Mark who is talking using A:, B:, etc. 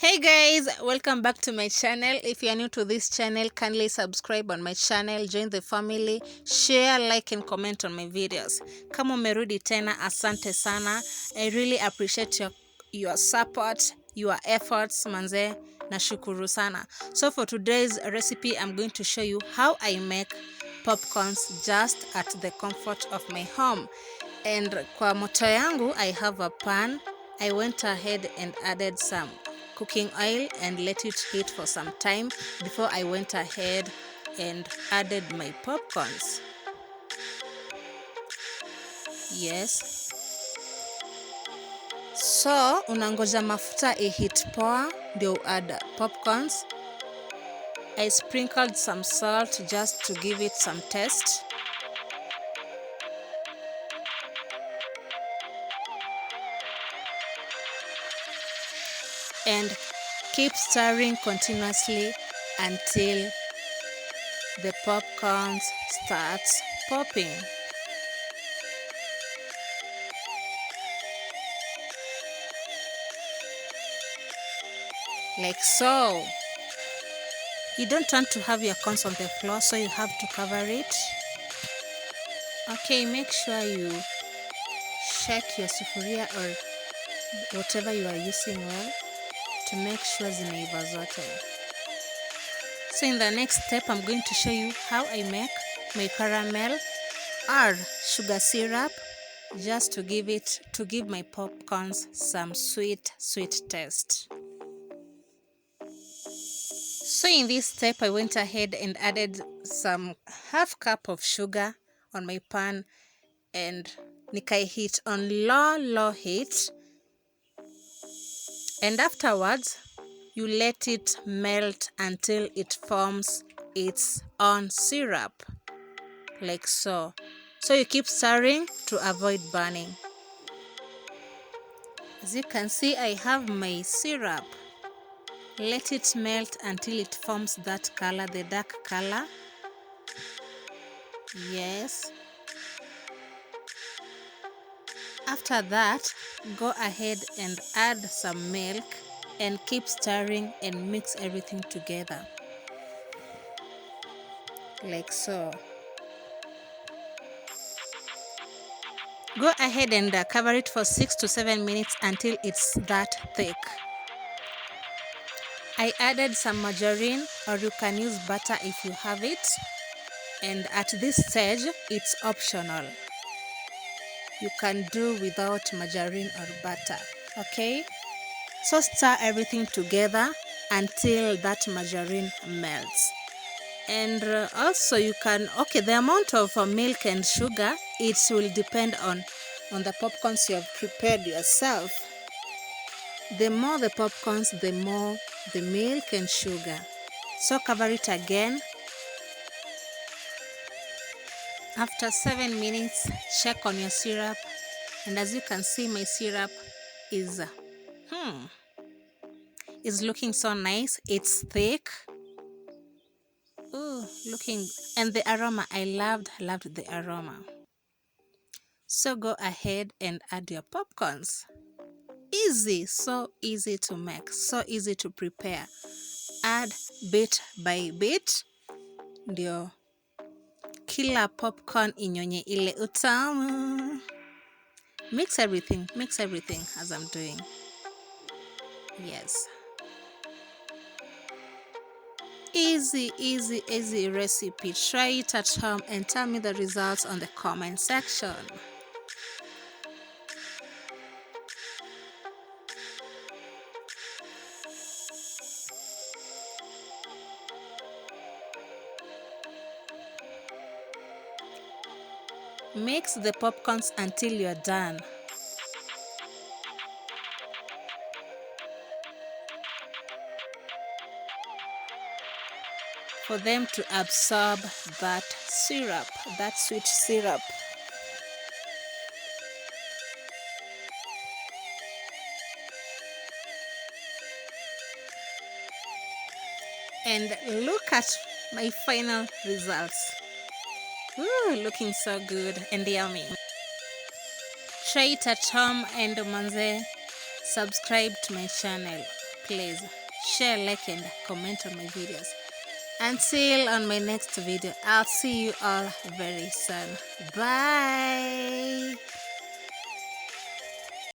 A: Hey guys, welcome back to my channel. If you are new to this channel, kindly subscribe on my channel, join the family, share, like and comment on my videos. Kama umerudi tena, asante sana. I really appreciate your support, your efforts, manze, nashukuru sana. So for today's recipe, I'm going to show you how I make popcorns just at the comfort of my home. And kwa moto yangu, I have a pan. I went ahead and added some cooking oil and let it heat for some time before I went ahead and added my popcorns. Yes. So unangoja mafuta ihit poa ndio add popcorns. I sprinkled some salt just to give it some taste. And keep stirring continuously until the popcorns starts popping. Like so. You don't want to have your corns on the floor, so you have to cover it. Okay, make sure you shake your sufuria or whatever you are using well to make sure zimeiva zote. So in the next step, I'm going to show you how I make my caramel or sugar syrup just to give my popcorns some sweet taste. So in this step, I went ahead and added some half cup of sugar on my pan and nikai heat on low heat, and afterwards you let it melt until it forms its own syrup, like so. So you keep stirring to avoid burning. As you can see, I have my syrup. Let it melt until it forms that color, the dark color. Yes. After that, go ahead and add some milk and keep stirring and mix everything together, like so. Go ahead and cover it for 6 to 7 minutes until it's that thick. I added some margarine, or you can use butter if you have it, and at this stage it's optional. You can do without margarine or butter. Okay, so stir everything together until that margarine melts. And also you can, okay, the amount of milk and sugar, it will depend on the popcorns you have prepared yourself. The more the popcorns, the more the milk and sugar. So cover it again. After 7 minutes, check on your syrup, and as you can see, my syrup is looking so nice. It's thick. Ooh, looking, and the aroma, I loved the aroma. So go ahead and add your popcorns. Easy, so easy to make, so easy to prepare. Add bit by bit ndio kila popcorn inyonye ile utamu. Mix everything as I'm doing. Yes. Easy recipe. Try it at home and tell me the results on the comment section. Mix the popcorns until you're done. For them to absorb that syrup, that sweet syrup. And look at my final results. Ooh, looking so good and yummy. Try it at home, and manze, subscribe to my channel. please share, like, and comment on my videos. Until on my next video, I'll see you all very soon. Bye.